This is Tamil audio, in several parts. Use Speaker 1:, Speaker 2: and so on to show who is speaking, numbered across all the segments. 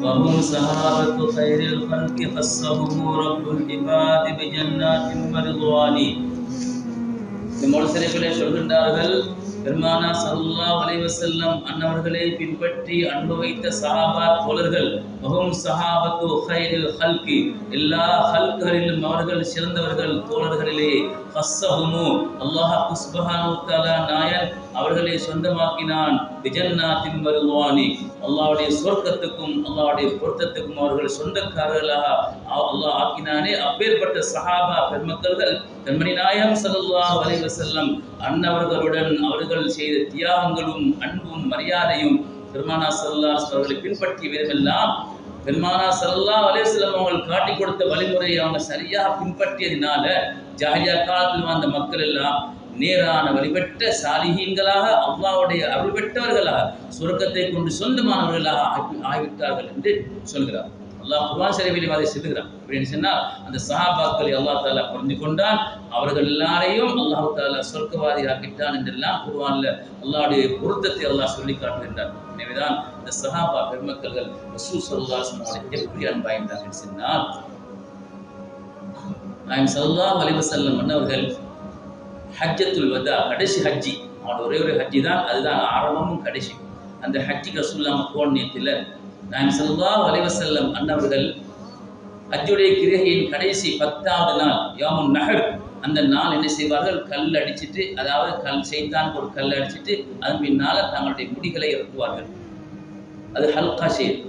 Speaker 1: وهم صحابة خير الخلق خصهم رب العباد بجنات ورضوانه. விமர்சனங்களே சொல்கின்றார்கள், பெருமானா ஸல்லல்லாஹு அலைஹி வஸல்லம் அன்னவர்களை பின்பற்றி அன்பு வைத்த சஹாபா தோழர்கள் வஹும் ஸஹாபத்து கைரில் ஹல்கி, எல்லா ஹல்களிலும் அவர்கள் சிறந்தவர்கள் தோழர்களிலே. ஹஸ்ஸஹுமு, அல்லாஹ் சுப்ஹானஹு வ தஆலா நாயன் அவர்களை சொந்தமாக்கினான். பிஜன்னாத்தின் வருவானி, அல்லாஹ்வுடைய சொர்க்கத்துக்கும் அல்லாஹ்வுடைய பொருத்தத்துக்கும் அவர்கள் சொந்தக்காரர்களாக அல்லாஹ் ஆக்கினானே. அப்பேற்பட்ட சஹாபா பெருமக்கள் கண்மணி நாயகம் ஸல்லல்லாஹு அலைஹி வஸல்லம் அன்னவர்களுடன் அவர்கள் செய்த தியாகங்களும் அன்பும் மரியாதையும் பெருமானா ஸல்லல்லாஹு அலைஹி அவர்களை பின்பற்றிய விதமெல்லாம் பெருமானா ஸல்லல்லாஹு அலைஹி வஸல்லம் அவர்கள் காட்டி கொடுத்த வழிமுறையை அவங்க சரியாக பின்பற்றியதினால ஜாஹிலியா காலத்தில் வாழ்ந்த மக்கள் எல்லாம் நேரான வழிபெற்ற சாலிஹீன்களாக அல்லாஹ்வுடைய அருள் பெற்றவர்களாக சுவர்க்கத்தை கொண்டு சொந்தமானவர்களாக ஆகிவிட்டார்கள் என்று சொல்கிறார். அல்லாஹ் குர்ஆன் ஷரீஃபில் அதை சொல்லுகிறான். அப்படின்னு சொன்னால் அந்த சஹாபாக்களை அல்லாஹ் தஆலா புரிந்து கொண்டான், அவர்கள் எல்லாரையும் அல்லாஹ் தஆலா சொர்க்கவாதி ஆக்கிட்டான் என்றெல்லாம் குர்ஆன்ல அல்லாஹ்வுடைய பொருத்தத்தை அல்லாஹ் சொல்லி காட்டுகின்றான். எனவேதான் இந்த சஹாபா பெருமக்கள் ரசூல் ஸல்லல்லாஹு அலைஹி வஸல்லம் எப்படி அன்பாயிருந்தார்கள் சொன்னால், நாயகம் ஸல்லல்லாஹு அலைஹி வஸல்லம் அன்னவர்கள் ஹஜ்ஜத்துல் வதா, கடைசி ஹஜ்ஜி, அவனோட ஒரே ஒரு ஹஜ்ஜி தான், அதுதான் ஆரம்பமும் கடைசி. அந்த ஹஜ்ஜிக்கு ரசூலுல்லாஹ் போன நேரத்தில் நாயகம் ஸல்லல்லாஹு அலைஹி வஸல்லம் அன்னவர்கள் ஹஜ்ஜுடைய கிரிகையின் கடைசி 10வது நாள் யௌமுன் நஹர், அந்த நாள் என்ன செய்வார்கள், கல் அடிச்சுட்டு, அதாவது சைத்தான் ஒரு கல் அடிச்சுட்டு அதன் பின்னால தங்களுடைய முடிகளை இறக்குவார்கள். அது ஹல்கா ஷேப்,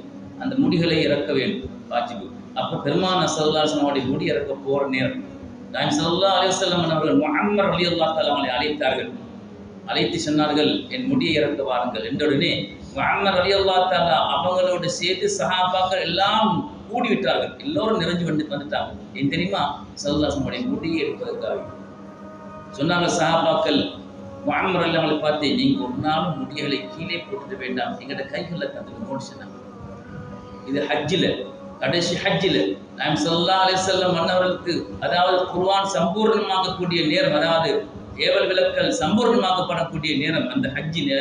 Speaker 1: அந்த முடிகளை இறக்க வேண்டும் வாஜிபு. அப்போ பெருமானா ஸல்லல்லாஹு அலைஹி வஸல்லம் முடி இறக்க போற நேரம் நாயகம் ஸல்லல்லாஹு அலைஹி வஸல்லம் அவர்கள் முஅம்மர் ரலியல்லாஹு தஆலா அவர்களை அழைத்தார்கள். அழைத்து சொன்னார்கள், என் முடியை இறக்க வாருங்கள் என்றுடனே முஅம்மர் ரலியல்லாஹு தஆலா அவங்களோடு சேர்த்து சஹாபாக்கள் எல்லாம் கூடிவிட்டார்கள். எல்லோரும் நிறைஞ்சு வந்துட்டாங்க. ஏன் தெரியுமா? ஸல்லல்லாஹு அலைஹி வஸல்லம் முடியை எடுப்பதற்காக சொன்னாங்க. சஹாபாக்கள் முஅம்மர் ரலியல்லாஹு அவங்களை பார்த்து, நீங்க ஒரு நாளும் முடிகளை கீழே போட்டுட வேண்டாம், எங்களோட கைகளில் தந்துட்டு சொன்னாங்க. இது ஹஜ்ஜில், கடைசி ஹஜ்ஜில் நாயகம் ஸல்லல்லாஹு அலைஹி வஸல்லம் அன்னவர்களுக்கு, அதாவது குர்ஆன் சம்பூர்ணமாகக்கூடிய நேரம், அதாவது ஏவல் விளக்கல் சம்பூர்ணமாக்கப்படக்கூடிய நேரம், அந்த ஹஜ்ஜில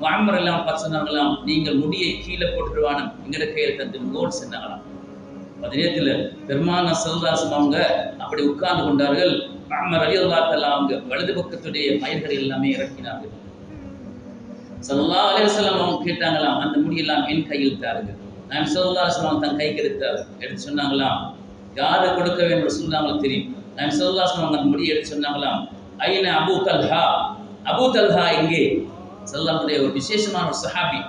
Speaker 1: முஅம்மர் எல்லாம் பார்த்து சொன்னாங்களாம், நீங்கள் முடியை கீழே போட்டுடுவானு எங்கட கையில் தந்துங்கோன்னு சொன்னாங்களாம். அதே நேரத்தில் பெருமானா ஸல்லல்லாஹு அலைஹி வஸல்லம் அவங்க அப்படி உட்கார்ந்து கொண்டார்கள். முஅம்மர் ரலியல்லாஹு தஆலா அவங்க வலது பக்கத்துடைய மயிர்களை எல்லாமே இறக்கினார்கள். ஸல்லல்லாஹு அலைஹி வஸல்லம் அவங்க கேட்டாங்களாம், அந்த முடியெல்லாம் என் கையில் தாருங்கள். நான் ஸல்லல்லாஹு அலைஹி வஸல்லம் தன் கைக்கு எடுத்து சொன்னாங்களாம், யாரு கொடுக்க வேண்டும் சொன்னாங்களோ தெரியும். நான் ஸல்லல்லாஹு அலைஹி வஸல்லம் அந்த முடியை எடுத்து சொன்னாங்களாம், ஐன அபூ தல்ஹா, அபூ தல்ஹா எங்கே? ஸல்லல்லாஹுடைய ஒரு விசேஷமான ஒரு சஹாபி.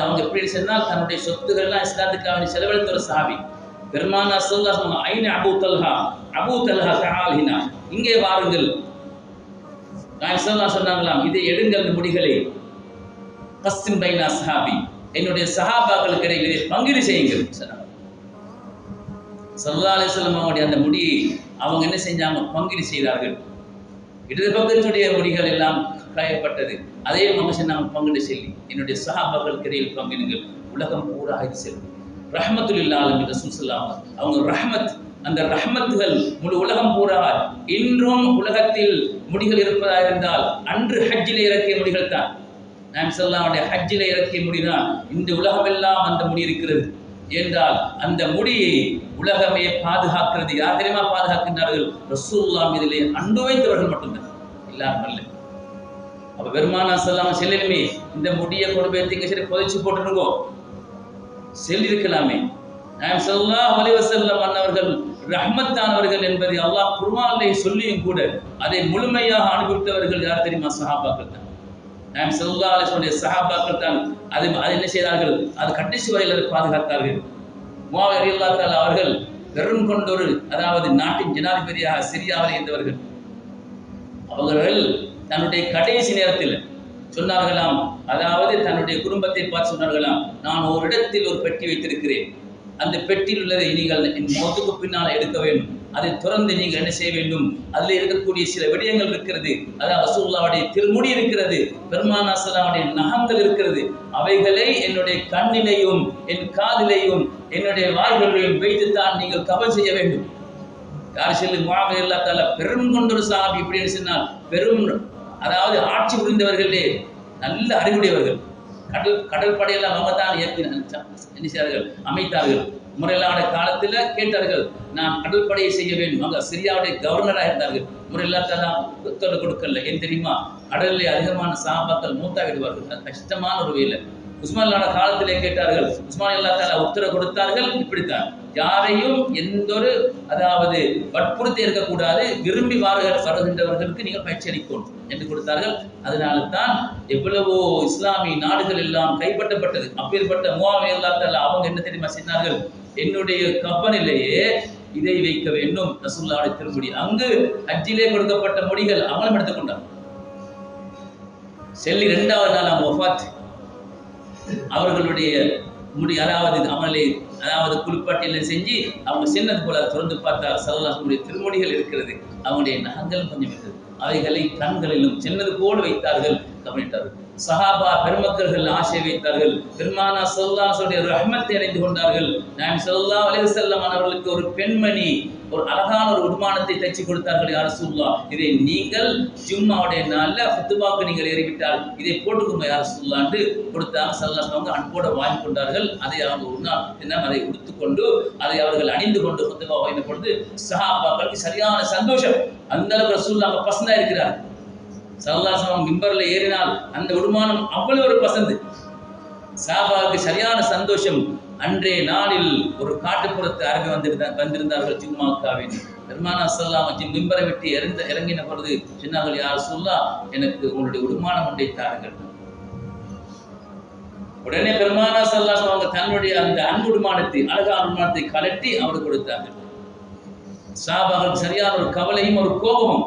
Speaker 1: அவங்க எப்படி சொன்னால் தன்னுடைய சொத்துக்கள்லாம் இஸ்லாத்துக்காக செலவழித்த ஒரு சஹாபி. பெருமானா ஸல்லல்லாஹு அலைஹி வஸல்லம் ஐன அபூ தல்ஹா, அபூ தல்ஹா தஆல் ஹினா, இங்கே வாருங்கள். நான் ஸல்லல்லாஹு சொன்னாங்களாம், இதை எடுங்கள் அந்த முடிகளை, கஸ்ஸிம் பைனா சஹாபி, என்னுடைய சஹாபாக்களுக்கு இடையிலே பங்கீடு செய்யுங்கள் சொன்னாங்க. ஸல்லல்லாஹு அலைஹி வஸல்லம் அவங்களுடைய அந்த முடியை அவங்க என்ன செஞ்சாங்க, பங்கீடு செய்தார்கள். இடது பக்கத்துடைய முடிகள் எல்லாம் காயப்பட்டது, அதே மனுஷன் நாங்கள் பங்கீடு செல்லி என்னுடைய சஹாபாக்களுக்கு இடையில் பங்கிடுங்கள், உலகம் பூரா இது செல்லும். ரஹ்மத்துல் லில் ஆலமீன் ரசூல் ஸல்லல்லாஹு அலைஹி வஸல்லம் அவங்க ரஹ்மத், அந்த ரஹ்மத்துகள் முழு உலகம் பூரா. இன்றும் உலகத்தில் முடிகள் இருப்பதாக இருந்தால் அன்று ஹஜ்ஜிலே இறக்கிய முடிகள் தான். நாயகம் ஸல்லல்லாஹு அலைஹி வஸல்லம் ஹஜ்ஜிலே இறக்கிய முடிதான் இந்த உலகமெல்லாம் அந்த முடி இருக்கிறது என்றால், அந்த முடியை உலகமே பாதுகாக்கிறது. யார் தெரியுமா பாதுகாக்கின்றார்கள்? ரசூலுல்லாஹ் மீதிலே அன்பு வைத்தவர்கள் மட்டும்தான், எல்லாரும் அல்ல. அப்ப பெருமானா ஸல்லல்லாஹு செல்லுமே, இந்த முடியை கொண்டு போய் எங்க சரி புதைச்சு போட்டுருங்கோ செல்லிருக்கலாமே. நாயகம் ஸல்லல்லாஹு அலைஹி வஸல்லம் அன்னவர்கள் ரஹ்மத்தானவர்கள் என்பதை அல்லாஹ் குர்ஆனிலே சொல்லியும் கூட அதை முழுமையாக அனுபவித்தவர்கள் யார் தெரியுமா? சஹாபாக்கள் தான். நாயகம் ஸல்லல்லாஹு அலைஹி வஸல்லம் சஹாபாக்கள் தான் அது என்ன செய்தார்கள், அது கடைசி வரையில் அதை பாதுகாத்தார்கள். முஆவியா ரலியல்லாஹு தஆலா அவர்கள் பெரும் கொண்டொரு, அதாவது நாட்டின் ஜனாதிபதியாக சிரியாவில் இருந்தவர்கள். அவர்கள் தன்னுடைய கடைசி நேரத்தில் சொன்னார்களாம், அதாவது தன்னுடைய குடும்பத்தை பார்த்து சொன்னார்களாம், நான் ஒரு இடத்தில் ஒரு பெட்டி வைத்திருக்கிறேன், அந்த பெட்டியில் உள்ளதை நீங்கள் என் மௌத்துக்கு பின்னால் எடுக்க வேண்டும், அதை திறந்து நீங்கள் என்ன செய்ய வேண்டும், அதில் இருக்கக்கூடிய சில விடயங்கள் இருக்கிறது, அதாவது ரசூலுல்லாஹ்வுடைய திருமுடி இருக்கிறது, பெருமானா ஸல்லல்லாஹுடைய நகங்கள் இருக்கிறது, அவைகளை என்னுடைய கண்ணிலையும் என் காதிலையும் என்னுடைய வாய்களிலையும் வைத்துத்தான் நீங்கள் கபல் செய்ய வேண்டும். யார் சொல்லு? முஆவியா ரலியல்லாஹு தஆலா பெரும் கொண்டொரு சஹாபி. இப்படி சொன்னால் பெரும், அதாவது ஆட்சி புரிந்தவர்களே நல்ல அறிவுடையவர்கள். கடல் படையெல்லாம் அவங்க தான் என்ன செய்தார்கள், அமைத்தார்கள். முறையிலான காலத்தில் கேட்டார்கள், நான் கடல் படையை செய்ய வேண்டும். அவங்க சிரியாவுடைய கவர்னராக இருந்தார்கள். முறையில்லாதான் உத்தரவு கொடுக்கல. ஏன் தெரியுமா? கடலில் அதிகமான சாபாக்கள் மூத்தாகிடுவார்கள். கஷ்டமான ஒரு வேலை. உஸ்மான் காலத்திலே கேட்டார்கள். உஸ்மான் அல்லா தாலா உத்தரவு கொடுத்தார்கள், இப்படித்தான் யாரையும் எந்த ஒரு அதாவது வற்புறுத்தி இருக்கக்கூடாது, விரும்பி வருகின்றவர்களுக்கு நீங்கள் பயிற்சி அளிக்கணும் என்று கொடுத்தார்கள். அதனால தான் எவ்வளவோ இஸ்லாமிய நாடுகள் எல்லாம் கைப்பற்றப்பட்டது. அப்பேற்பட்ட முஆவியா அல்லா தாலா அவங்க என்ன தெரியுமா சொன்னார்கள், என்னுடைய கப்பனிலேயே இதை வைக்க வேண்டும், ரசூலுல்லாஹி திருமுடி. அங்கு ஹஜ்ஜிலே கொடுக்கப்பட்ட முடிகள் அவங்களும் எடுத்துக்கொண்டார். செல்லி 2வது நாள் அவங்க வஃபாத். அவர்களுடைய முடி அதாவது குளிப்பாட்டியெல்லாம் செஞ்சு அவங்க சின்னது போல திறந்து பார்த்தார். ஸல்லல்லாஹு திருமுடிகள் இருக்கிறது. அவங்களுடைய நகங்களும் கொஞ்சம் இருக்கிறது. அவைகளை கண்களிலும் சின்னது போல் வைத்தார்கள், கவனித்தார்கள். சஹாபா பெருமக்கள்கள் ஆசை வைத்தார்கள். பெருமானா ஸல்லல்லாஹு அலைஹி ரஹ்மத்தை அடைந்து கொண்டார்கள். நபி ஸல்லல்லாஹு அலைஹி வஸல்லம் அவர்களுக்கு ஒரு பெண்மணி ஒரு அழகான ஒரு உடுமானத்தை தைச்சு கொடுத்தார்கள். யா ரசூலுல்லாஹ், இதை நீங்கள் ஜும்மாவுடைய நாளில் ஃபுத்பாக்கு நீங்கள் ஏறிவிட்டால் இதை போட்டுக்கோங்க யா ரசூலுல்லாஹ் என்று கொடுத்தாங்க. ஸல்லல்லாஹு அவங்க அன்போடு வாங்கி கொண்டார்கள். அதை அவங்க ஒரு நாள் தினம் அதை உடுத்துக்கொண்டு அதை அவர்கள் அணிந்து கொண்டு ஃபுத்பா வாங்கின பொழுது சஹாபாக்களுக்கு சரியான சந்தோஷம். அந்த அளவுக்கு ரசூலுல்லாஹ் பசந்தா இருக்கிறார். ஸல்லல்லாஹு அலைஹி மிம்பர்ல ஏறினால் அந்த உடுமானம் அவ்வளவு ஒரு பசந்து. சஹாபாவுக்கு சரியான சந்தோஷம். அன்றைய நாளில் ஒரு காட்டுப்புறத்து அரபி வந்திருந்தார்கள் ஜும்மாக்காவின். பெருமானா ஸல்லல்லாஹு அலைஹி மிம்பரை விட்டு இறங்கின பொழுது சொன்னார்கள், யா ரசூலுல்லாஹ், எனக்கு உங்களுடைய உடுமானம் ஒன்றை தாருங்கள். உடனே பெருமானா ஸல்லல்லாஹு அலைஹி அவங்க தன்னுடைய அந்த அன்புடுமானத்தை அழகான உடுமானத்தை கலட்டி அவருக்கு கொடுத்தார்கள். சஹாபாக்களுக்கு சரியான ஒரு கவலையும் ஒரு கோபமும்.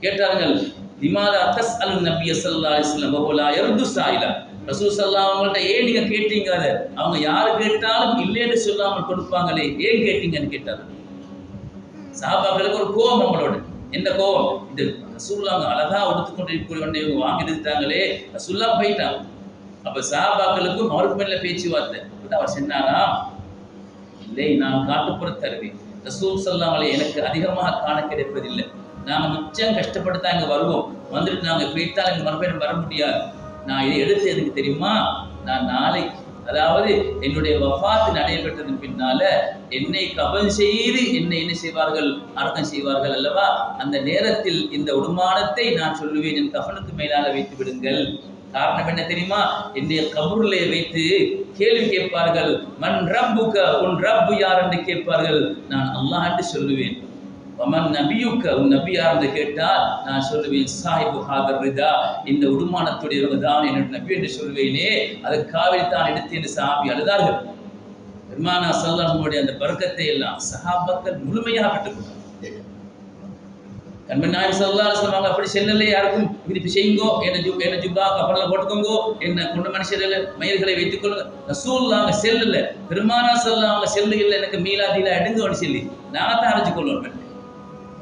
Speaker 1: கேட்டார்கள், லிமாதா தஸ்அலு நபிய ஸல்லல்லாஹு அலைஹி வஸல்லம் வஹுவ லா யர்து ஸாயிலா. ரசூல் ஸல்லல்லாஹு அவங்கள்ட்ட ஏன் நீங்க கேட்டீங்க? அவங்க யாரு கேட்டாலும் இல்லைன்னு சொல்லாமல் கொடுப்பாங்களே, ஏன் கேட்டீங்கன்னு கேட்டாங்க. சஹாபாக்களுக்கு ஒரு கோபம் அவங்களோட. என்ன கோபம்? இது ரசூலுல்லாஹ் அழகா உடுத்துக்கொண்டு இவங்க வாங்கி எடுத்தாங்களே, ரசூலுல்லாஹ் போயிட்டாங்க. அப்ப சஹாபாக்களுக்கும் அவருக்கு மேல பேச்சுவார்த்தை. அவர் சொன்னாரா, இல்லை, நான் காட்டுப்புறத்து அருவி. ரசூல் ஸல்லல்லாஹு அலைஹி எனக்கு அதிகமாக காண கிடைப்பதில்லை. நாங்கள் மிச்சம் கஷ்டப்பட்டு தான் இங்கே வருவோம். வந்துட்டு நாங்கள் போயிட்டால் எங்கள் மறுபடியும் வர முடியாது. நான் இதை எடுத்து எதுக்கு தெரியுமா? நான் நாளைக்கு, அதாவது என்னுடைய வஃபாத்து நடைபெற்றதன் பின்னால என்னை கபன் செய்து என்னை என்ன செய்வார்கள், அடக்கம் செய்வார்கள் அல்லவா? அந்த நேரத்தில் இந்த உடுமானத்தை நான் சொல்லுவேன், என் கஃனுக்கு மேலாக வைத்து விடுங்கள். காரணம் என்ன தெரியுமா? என்னுடைய கபூரிலே வைத்து கேள்வி கேட்பார்கள். மன் ரப்புக, உன் ரப்பு யார் என்று கேட்பார்கள். நான் அல்லாஹ் என்று சொல்லுவேன். வமன் நபியுக்க, உன் நபி யார் என்று கேட்டால் நான் சொல்லுவேன், சாஹிபு ஹாதர் ரிதா, இந்த உடுமானத்துடையவங்க தான் என்னுடைய நபி என்று சொல்லுவேனே, அதுக்காக தான் எடுத்து என்று சஹாபி அழுதார்கள். பெருமானா ஸல்லல்லாஹு அலைஹி அந்த பரக்கத்தை எல்லாம் சஹாபாக்கள் முழுமையாக பெற்றுக்கொண்டார்கள். கண்மணி நாயகம் ஸல்லல்லாஹு அலைஹி வஸல்லம் அப்படி செல்லலே யாருக்கும் இப்படி செய்யுங்கோ, என்ன ஜுப்பா கஃபன்ல போட்டுக்கோங்கோ, என்ன கொண்ட மனுஷர்கள் மயிர்களை வைத்துக் கொள்ளுங்க. ரசூலுல்லாஹ் செல்லல, பெருமானா ஸல்லல்லாஹு அலைஹி செல்லுகள் எனக்கு மீலாதில எடுங்கன்னு சொல்லி நான் தான் அறிஞ்சு கொள்ளணும்.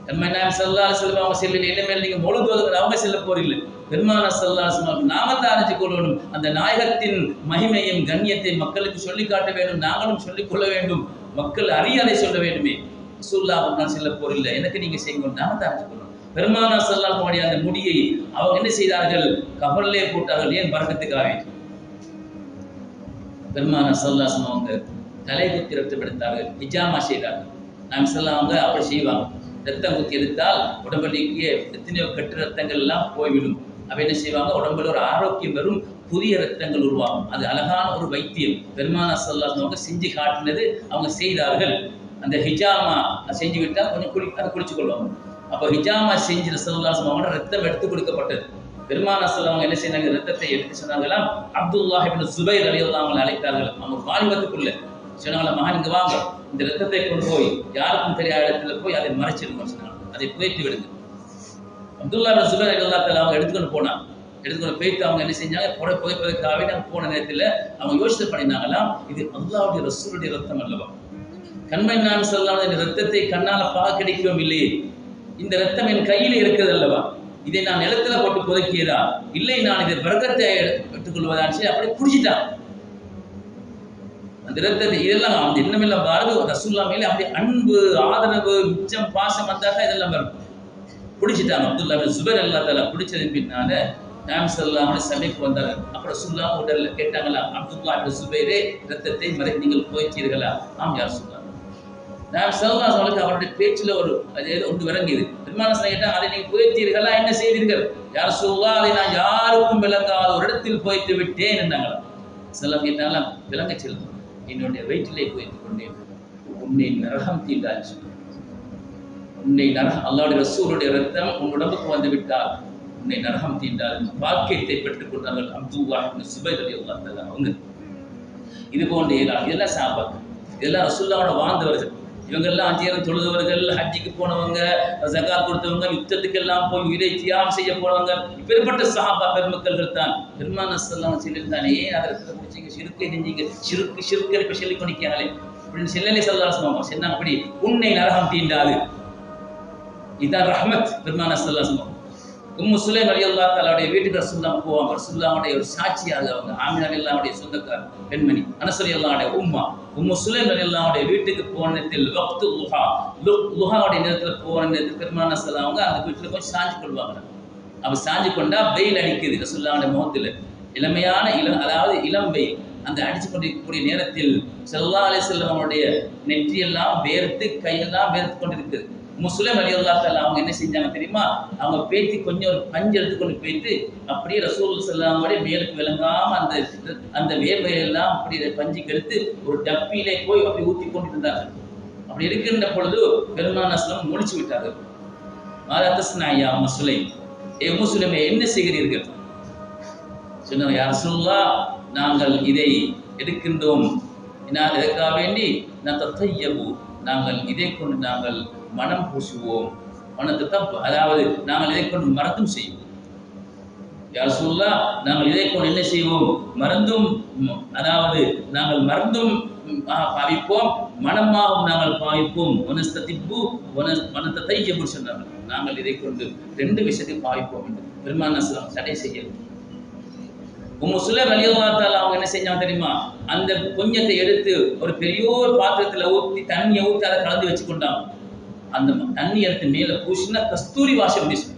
Speaker 1: கண்மணி நாயகம் ஸல்லல்லாஹு அலைஹி வஸல்லம் அவங்க செல்லல, இனிமேல் நீங்க மௌலூத் ஓதுங்க, அவங்க செல்ல போறீங்க. பெருமானா ஸல்லல்லாஹு அலைஹி வஸல்லம் நாம தான் அறிஞ்சு கொள்ளணும். அந்த நாயகத்தின் மகிமையும் கண்ணியத்தையும் மக்களுக்கு சொல்லி காட்ட வேண்டும், நாங்களும் சொல்லிக் கொள்ள வேண்டும், மக்கள் அறியாதை சொல்ல வேண்டுமே. ரசூலுல்லாஹ் நான் செல்ல போறில்லை, எனக்கு நீங்க செய்யுங்க, நாம தான் அறிஞ்சு கொள்ளணும். பெருமானா ஸல்லல்லாஹு அலைஹி அந்த முடியை அவங்க என்ன செய்தார்கள், கபரிலே போட்டார்கள். ஏன்? பரக்கத்துக்காக. பெருமானா ஸல்லல்லாஹு அலைஹி அவங்க தலை குத்தி ரத்தம் எடுத்தார்கள், ஹிஜாமா செய்தார்கள். நாம் ஸல்லல்லாஹு அவங்க அப்படி செய்வாங்க. ரத்தம் குத்தி எடுத்தால் உடம்புலேயே எத்தனையோ கெட்ட ரத்தங்கள் எல்லாம் போய்விடும். அவ என்ன செய்வாங்க, உடம்புல ஒரு ஆரோக்கியம் வரும், புதிய ரத்தங்கள் உருவாகும். அது அழகான ஒரு வைத்தியம். பெருமானா ஸல்லல்லாஹு அலைஹி அவங்க செஞ்சு காட்டினது, அவங்க செய்தார்கள். அந்த ஹிஜாமா செஞ்சு விட்டால் கொஞ்சம் அதை குளிச்சு கொள்வாங்க. அப்போ ஹிஜாமா செஞ்சு ஸல்லல்லாஹு அலைஹி வஸல்லம் ரத்தம் எடுத்து கொடுக்கப்பட்டது. பெருமானா ஸல்லல்லாஹு அவங்க என்ன செய்தாங்க, ரத்தத்தை எடுத்து சொன்னாங்களாம். அப்துல்லாஹ் இப்னு ஸுபைர் ரலியல்லாஹு அன்ஹு அழைத்தார்கள். அவங்க வாலிபத்துக்குள்ள சொன்னாங்களா, மகன் இங்க வாங்க, இந்த ரத்தத்தை கொண்டு போய் யாருக்கும் தெரியாத இடத்துல போய் அதை மறைச்சிருங்க சொன்னாங்க, அதை புதைத்து விடுங்க. அப்துல்லாஹ் இப்னு ஸுபைர் ரலியல்லாஹு அன்ஹு அவங்க எடுத்துக்கொண்டு போனாங்க. எடுத்துக்கொண்டு போயிட்டு அவங்க என்ன செஞ்சாங்க, புதைப்பதற்காகவே நாங்கள் போன நேரத்தில் அவங்க யோசித்து பண்ணினாங்களாம், இது அல்லாஹ்வுடைய ரசூலுடைய ரத்தம் அல்லவா? கண்மணி நாயகம் ஸல்லல்லாஹு அலைஹி ரத்தத்தை கண்ணால பார்க்க கிடைக்கவும் இல்லையே, இந்த ரத்தம் என் கையில் இருக்கிறது அல்லவா, இதை நான் நிலத்துல போட்டு புதைக்கியதா இல்லை, நான் இதை பரக்கத்தை எடுத்துக்கொள்வதான்னு சொல்லி அப்படி குடிச்சிட்டான் அந்த ரத்தத்தை. இதெல்லாம் அந்த எண்ணமெல்லாம் பாரது ரசூலுல்லாஹ் மேலே அப்படி அன்பு, ஆதரவு, மிச்சம், பாசம் வந்தாக்கா இதெல்லாம் வரும். குடிச்சிட்டாங்க. அப்துல்லாஹ் இப்னு ஸுபைர் ரலியல்லாஹு தஆலா குடிச்சதின் பின்னால நாயம் ஸல்லல்லாஹு அலைஹி சபைக்கு வந்தார்கள். அப்புறம் ரசூலுல்லாஹ் உடல்ல கேட்டாங்களா, அப்துல்லாஹ் இப்னு சுபைரே ரத்தத்தை நீங்கள் போய்த்தீர்களா? ஆம் யா ரசூலல்லாஹ். நாயம் ஸல்லல்லாஹு அலைஹி வஸல்லம் அவருடைய பேச்சில் ஒரு ஒன்று விளங்கியது. பெருமானார் கேட்டாங்க, அதை நீங்கள் போய்த்தீர்களா, என்ன செய்தீர்கள்? யா ரசூலல்லாஹ், அதை நான் யாருக்கும் விளங்காத ஒரு இடத்தில் போய்த்து விட்டேன் என்றாங்களா. ஸல்லல்லாஹு கேட்டாங்களா, விளங்க செல்லும், என்னுடைய வயிற்றிலே போய்த்து கொண்டேன், உன்னை நரகம் தீண்டாச்சு, உன்னை அல்லாஹ்வுடைய ரசூலுடைய ரத்தம் உன் உடம்புக்கு வந்து விட்டால் உன்னை நரகம் தீண்டால் பாக்கியத்தை பெற்றுக் கொண்டார்கள் அப்துல்லாஹ் இப்னு சுபைர் ரலியல்லாஹு தஆலா அவங்க. இது போன்ற இதெல்லாம் சஹாபாக்கள், இதெல்லாம் ரசூலுல்லாஹோட வாழ்ந்தவர்கள். இவங்கெல்லாம் 5 நேரம் தொழுதவர்கள், ஹஜ்ஜுக்கு போனவங்க, ஜகாத் கொடுத்தவங்க, யுத்தத்துக்கெல்லாம் போய் உயிரை தியாகம் செய்ய போனவங்க. இப்பேற்பட்ட சஹாபா பெருமக்கள்கள் தான் பெருமானார் ஸல்லல்லாஹு அலைஹி வஸல்லம் தானே அதை பிடிச்சிங்க, ஷிர்க்கை செஞ்சீங்க, ஷிர்க்கை இப்ப சொல்லி கொண்டிருக்காங்களே அப்படின்னு செல்லலை ஸல்லல்லாஹு அலைஹி வஸல்லம் சொன்னாங்க. அப்படி உன்னை நரகம் தீண்டாது, இதான் ரஹ்மத். பெருமானார் ஸல்லல்லாஹு அலைஹி வஸல்லம் உம்மு சுலைம் ரலியல்லாஹு தஆலாவுடைய வீட்டுக்கு ரசூலுல்லாஹ் போவாங்க. ரசூலுல்லாஹ்வுடைய ஒரு சாட்சியாக அவங்க ஆமினா ரலியல்லாஹுடைய சொந்தக்கார பெண்மணி அனஸ் ரலியல்லாஹுடைய உம்மா உம்மு சுலைம் ரலியல்லாஹுடைய வீட்டுக்கு போன நேரத்தில் வக்து லுஹாவுடைய நேரத்தில் போன நேரத்தில் பெருமானார் ஸல்லல்லாஹு அவங்க அந்த வீட்டில் போய் சாஞ்சு கொள்வாங்க. அப்ப சாஞ்சு கொண்டா வெயில் அடிக்குது ரசூலுல்லாஹுடைய முகத்தில், இளமையான அதாவது இளம் வெயில். அந்த அடிச்சு கொண்டிருக்கக்கூடிய நேரத்தில் ஸல்லல்லாஹு அலைஹி வஸல்லம் அவருடைய நெற்றியெல்லாம் வேர்த்து கையெல்லாம் வேர்த்து கொண்டிருக்குது. முஸ்லிம் ரலியல்லாஹு தஆலா அவங்க என்ன செஞ்சாங்க தெரியுமா, அவங்க பேத்தி கொஞ்சம் ஒரு பஞ்சு எடுத்துக்கொண்டு போயிட்டு அப்படியே ரசூல் ஸல்லல்லாஹு அலைஹி மேலுக்கு விளங்காம அந்த வேர்வையெல்லாம் அப்படி பஞ்சுக்கு எடுத்து ஒரு டப்பிலே போய் அப்படி ஊற்றி கொண்டு இருந்தாங்க. அப்படி இருக்கின்ற பொழுது பெருமானார் ஸல்லல்லாஹு முழிச்சு விட்டார்கள். மாதா தஸ்னாயா முஸ்லிம், ஏ முஸ்லிமே என்ன செய்கிறீர்கள் சொன்னாங்க. யா ரசூலுல்லாஹ், நாங்கள் இதை எடுக்கின்றோம், நான் இதற்காக வேண்டி நான் தத்தையபு, நாங்கள் இதை கொண்டு நாங்கள் மனம் பூசுவோம், மனத்தை தான், அதாவது நாங்கள் இதை கொண்டு மறந்தும் செய்வோம். யா ரசூலுல்லாஹ், நாங்கள் இதை கொண்டு என்ன செய்வோம், மறந்தும், அதாவது நாங்கள் மறந்தும் பாவிப்போம், மனமாகவும் நாங்கள் பாவிப்போம். வனஸ்ததிப்பு வனத்தையபு சொன்னாங்க. நாங்கள் இதை கொண்டு 2 விஷயத்தையும் பாவிப்போம் என்று பெருமானார் ஸல்லல்லாஹு அலைஹி வஸல்லம் தடை செய்யவில்லை. உம்மு சுலைம் ரலியல்லாஹு தஆலா அவங்க என்ன செஞ்சாங்க தெரியுமா, அந்த கொஞ்சத்தை எடுத்து ஒரு பெரிய ஒரு பாத்திரத்தில் ஊற்றி தண்ணியை ஊற்றி அதை கலந்து வச்சு கொண்டாங்க. அந்த தண்ணி எடுத்து மேலே பூசினா கஸ்தூரி வாசம் வீசும்.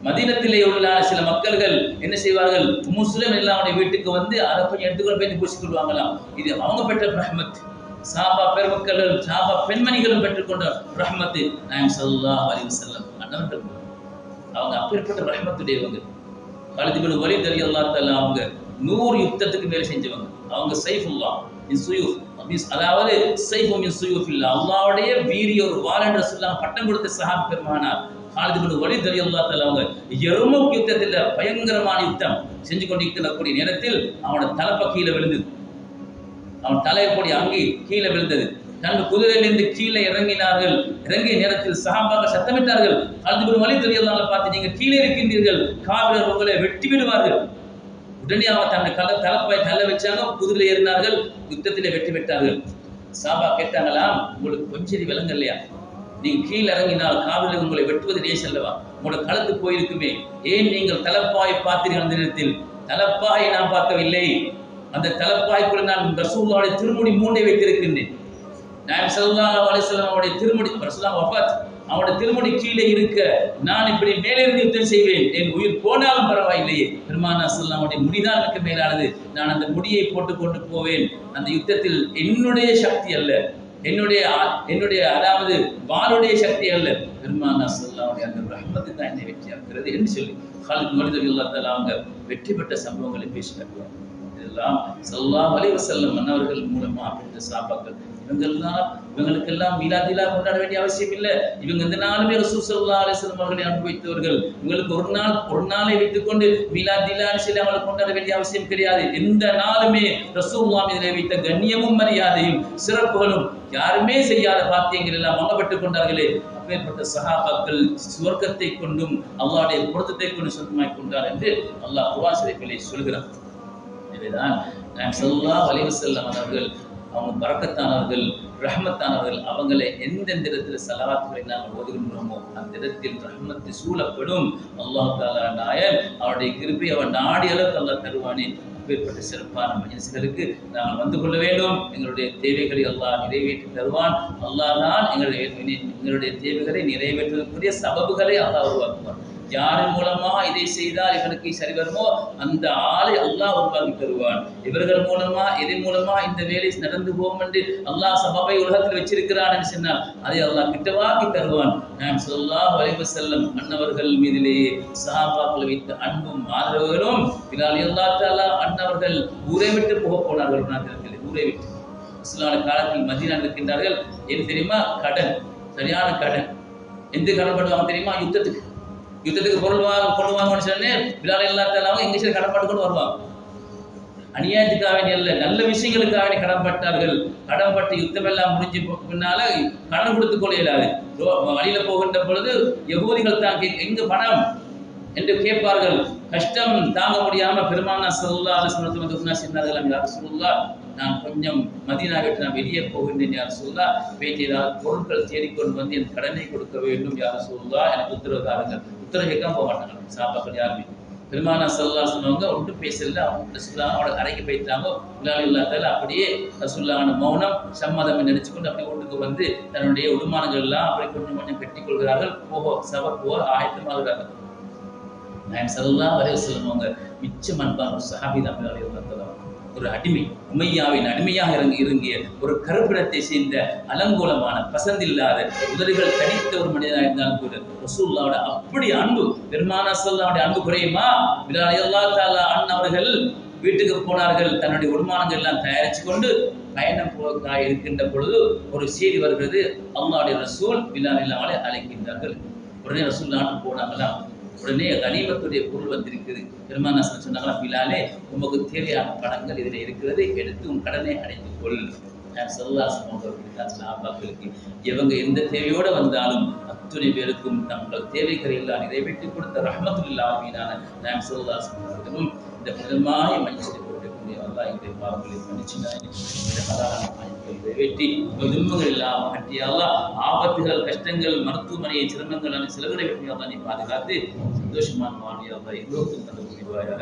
Speaker 1: மதீனத்திலே உள்ள சில மக்கள்கள் என்ன செய்வார்கள், உம்மு சுலைம் ரலியல்லாஹுடைய வீட்டுக்கு வந்து அதை கொஞ்சம் எடுத்துக்கொண்டு போய் பூசிக்கொள்வாங்களாம். இது அவங்க பெற்ற ரஹ்மத். சஹாபா பெருமக்கள், சஹாபா பெண்மணிகளும் பெற்றுக்கொண்ட ரஹ்மத். நாயகம் ஸல்லல்லாஹு அலைஹி வஸல்லம் அன்னவர்கள் அவங்க அப்பேற்பட்ட ரஹ்மத்துடையவங்க. காலித் இப்னு வலீத் ரலியல்லாஹு தஆலா அவங்க 100 யுத்தத்துக்கு மேல செஞ்சவங்க. அவங்க சைஃபுல்லாஹ் மின் சுயூஃப், அதாவது சைஃபு மின் சுயூஃபில்லாஹ், அல்லாஹ்வுடைய வீரிய ஒரு வாள் என்று ரசூலுல்லாஹ் பட்டம் கொடுத்த சஹாபி பெருமானார் காலித் இப்னு வலீத் ரலியல்லாஹு தஆலா அவங்க யர்முக் யுத்தத்தில் பயங்கரமான யுத்தம் செஞ்சு கொண்டிருக்கக்கூடிய நேரத்தில் அவனோட தலைப்ப கீழே விழுந்தது. அவன் தலையக்கூடிய அங்கி கீழே விழுந்தது. தன் குதிரையிலிருந்து கீழே இறங்கினார்கள். இறங்கிய நேரத்தில் சஹாபாக்கள் சத்தமிட்டார்கள், காலித் இப்னு வலீத் ரலியல்லாஹு அன்ஹு பார்த்து, நீங்கள் கீழே இருக்கின்றீர்கள், காபிரர் உங்களை வெட்டி விடுவார்கள். உடனே அவன் தன்னை தலைப்பை தள்ள வச்சாங்க, குதிரையில் ஏறினார்கள், யுத்தத்திலே வெற்றி பெற்றார்கள். சஹாபா கேட்டாங்களாம், உங்களுக்கு கொஞ்சம் விலங்கு இல்லையா, நீங்க கீழே இறங்கினால் காவிரில் உங்களை வெட்டுவது லேஸ் அல்லவா, உங்களோட களத்து போயிருக்குமே, ஏன் நீங்கள் தலப்பாயை பார்த்தீர்கள்? அந்த நேரத்தில் தலப்பாயை நான் பார்க்கவில்லை, அந்த தலப்பாய்க்குள்ள நான் ரசூலுல்லாஹ்வுடைய திருமுடி 3 வைத்திருக்கின்றேன். நாயகம் ஸல்லல்லாஹு அலைஹி வஸல்லம் அவருடைய திருமுடி, ரசூலுல்லாஹ் வஃபாத், அவருடைய திருமுடி கீழே இருக்க நான் இப்படி மேலே இருந்து யுத்தம் செய்வேன், என் உயிர் போனாலும் பரவாயில்லையே, பெருமானார் ஸல்லல்லாஹு அலைஹி முடிதான் எனக்கு மேலானது, நான் அந்த முடியை போட்டுக்கொண்டு போவேன். அந்த யுத்தத்தில் என்னுடைய சக்தி அல்ல, என்னுடைய அதாவது வாளுடைய சக்தி அல்ல, பெருமானார் ஸல்லல்லாஹு அலைஹி அந்த ரஹ்மத்து தான் என்னை வெற்றியாக்குறது என்று சொல்லி காலித் இப்னு வலீத் ரலியல்லாஹு தஆலா அவங்க வெற்றி பெற்ற சம்பவங்களை பேசினார்கள். இதெல்லாம் ஸல்லல்லாஹு அலைஹி வஸல்லம் மன்னவர்கள் மூலமா பெற்ற சஹாபாக்கள். இவங்களுக்கெல்லாம் மீலாதிலா கொண்டாட வேண்டிய அவசியம் இல்லை. இவங்க இந்த நாளுமே ரசூல் ஸல்லல்லாஹு அலைஹி வஸல்லம் அவர்களை அனுபவித்தவர்கள். இவங்களுக்கு ஒரு நாளை வைத்துக்கொண்டு மீலாதிலான்னு சொல்லி அவங்களை கொண்டாட வேண்டிய அவசியம் கிடையாது. எந்த நாளுமே ரசூலுல்லாஹ் மீது வைத்த கண்ணியமும் மரியாதையும் சிறப்புகளும் யாருமே செய்யாத பாக்கியங்கள் எல்லாம் அவங்க பெற்றுக் கொண்டார்களே. அப்பேற்பட்ட சஹாபாக்கள் சுவர்க்கத்தை கொண்டும் அல்லாஹ்வுடைய பொருத்தத்தை கொண்டு சொந்தமாக்கிக் கொண்டார் என்று அல்லாஹ் குர்ஆன் ஷரீஃபிலே சொல்கிறார். எனவேதான் நாயகம் ஸல்லல்லாஹு அலைஹி வஸல்லம் அவர்கள் அவங்க பரக்கத்தானவர்கள், ரஹ்மத்தானவர்கள். அவங்களை எந்தெந்த இடத்துல ஸலவாத்துகளை நாங்கள் ஓதுகின்றோமோ அந்த இடத்தில் ரஹ்மத்து சூழப்படும். அல்லாஹ் தஆலா நாயன் அவருடைய கிருபை அவன் நாடி அளவுக்கு அல்லாஹ் தருவானே. அப்பேற்பட்ட சிறப்பான மஜ்லிஸ்களுக்கு நாங்கள் வந்து கொள்ள வேண்டும். எங்களுடைய தேவைகளை அல்லாஹ் நிறைவேற்றி தருவான். அல்லாஹ் தான் எங்களுடைய தேவைகளை நிறைவேற்றுவதற்குரிய சபபுகளை அல்லாஹ் உருவாக்குவான். யாரின் மூலமா இதை செய்தால் இவனுக்கு சரி வருமோ அந்த ஆளை அல்லாஹ் உருவாக்கி தருவான். இவர்கள் மூலமா இதன் மூலமா இந்த வேலை நடந்து போகும் என்று அல்லாஹ் சபபை உலகத்தில் வச்சிருக்கிறான் என்று சொன்னால் அதை அல்லாஹ் கிட்டவாக்கி தருவான். நாம் ஸல்லல்லாஹு அலைஹி வஸல்லம் அன்னவர்கள் மீதிலேயே சஹாபாக்கள் வைத்த அன்பும் ஆதரவுகளும் பிலால் ரலியல்லாஹு தஆலா அன்னவர்கள் ஊரை விட்டு போனார்கள். ஊரை விட்டு இஸ்லாமிய காலத்தில் மதீனா இருக்கின்றார்கள். ஏன் தெரியுமா? கடன், சரியான கடன். எந்த கடன் பண்ணுவாங்க தெரியுமா? யுத்தத்துக்கு பொருள் கொண்டு வாங்கன்னு சொன்னேன். பிலால் ரலியல்லாஹு தஆலா இங்கிலீஷ்ல கடன் பட்டு கொண்டு வருவாங்க. அநியாயத்துக்காக வேண்டிய அல்ல, நல்ல விஷயங்களுக்காக வேண்டி கடன்பட்டார்கள். கடன்பட்டு யுத்தம் எல்லாம் முடிஞ்சு பின்னால கடன் கொடுத்துக் கொள்ள இயலாது. வழியில போகின்ற பொழுது யகூதிகள் தான் எங்க பணம் என்று கேட்பார்கள். கஷ்டம் தாங்க முடியாம பெருமானார் ஸல்லல்லாஹு அலைஹி வஸல்லம் வந்து சொன்னார்கள், யா ரசூலுல்லாஹ், நான் கொஞ்சம் மதீனா விட்டு நான் வெளியே போகின்றேன் யா ரசூலுல்லாஹ், போயிட்டு ஏதாவது பொருட்கள் தேடிக்கொண்டு வந்து என் கடனை கொடுக்க வேண்டும் யா ரசூலுல்லாஹ், எனக்கு உத்தரவு தாருங்கள். உத்தரவு கேட்காம போக மாட்டாங்க சஹாபாக்கள் யாருமே. பெருமானார் ஸல்லல்லாஹு அலைஹி வஸல்லம் ஒன்றும் பேசல. ரசூலுல்லாஹோட அறைக்கு போயிட்டாங்க. பிலால் ரலியல்லாஹு தஆலா அப்படியே ரசூலுல்லாஹ்வோட மௌனம் சம்மதம் நினைச்சுக்கொண்டு அப்படியே வீட்டுக்கு வந்து தன்னுடைய உடுமானங்கள் எல்லாம் அப்படி கொஞ்சம் கொஞ்சம் கட்டிக் கொள்கிறார்கள். போர் ஆயத்தமாகிறார்கள். நாயகம் ஸல்லல்லாஹு அலைஹி வஸல்லம் அவங்க மிச்சம் அன்பான ஒரு சஹாபி தான் பிலால் ரலியல்லாஹு தஆலா. ஒரு அடிமை, உமையாவின் அடிமையாக இறங்கிய ஒரு கருப்பிடத்தை சேர்ந்த அலங்கோலமான பசந்தில்லாத உதடுகள் கடித்த ஒரு மனிதனாக இருந்தாலும் கூட ரசூலுல்லாஹ்வோட அப்படி அன்பு, பெருமானார் ஸல்லல்லாஹு அன்பு குறையுமா? பிலால் ரலியல்லாஹு தஆலா அவர்கள் வீட்டுக்கு போனார்கள். தன்னுடைய உடுமானங்கள் எல்லாம் தயாரிச்சு கொண்டு பயணம் போக இருக்கின்ற பொழுது ஒரு செய்தி வருகிறது. அல்லாஹ்வுடைய ரசூல் பிலால் ரலியல்லாஹு அழைக்கின்றார்கள். உடனே ரசூலுல்லாஹ் போனாங்களாம். உடனே கனிமத்துடைய பொருள் வந்திருக்குது. பெருமானார் சொன்னாங்களா, பிலாலே உமக்கு தேவையான பணங்கள் இதில் இருக்கிறது, எடுத்து உன் கடனை அடைத்துக் கொள். சஹாபாக்களுக்கு இவங்க எந்த தேவையோடு வந்தாலும் அத்துணை பேருக்கும் தங்கள் தேவைகளை எல்லாம் நிறைவேற்றி கொடுத்த ரஹ்மத்துல் ஆலமீனான நாயகம் ஸல்லல்லாஹு அலைஹி வஸல்லம் இந்த முதன்மாய மஜ்லிஸில் போடக்கூடிய அல்லாஹ் எங்களுடைய பாவங்களை மன்னிச்சினாய், இந்த ஹலாலான ஆயத்தை நிறைவேற்றி துன்பங்கள் இல்லாமல் அகற்றி அல்லாஹ் ஆபத்துகள், கஷ்டங்கள், மருத்துவமனை சிரமங்கள் சிலவரை வெற்றி அல்லாஹ் நீ பாதுகாத்து சந்தோஷமான வாழ்வை அல்லாஹ் எல்லோருக்கும் தந்த புரிவாயாக.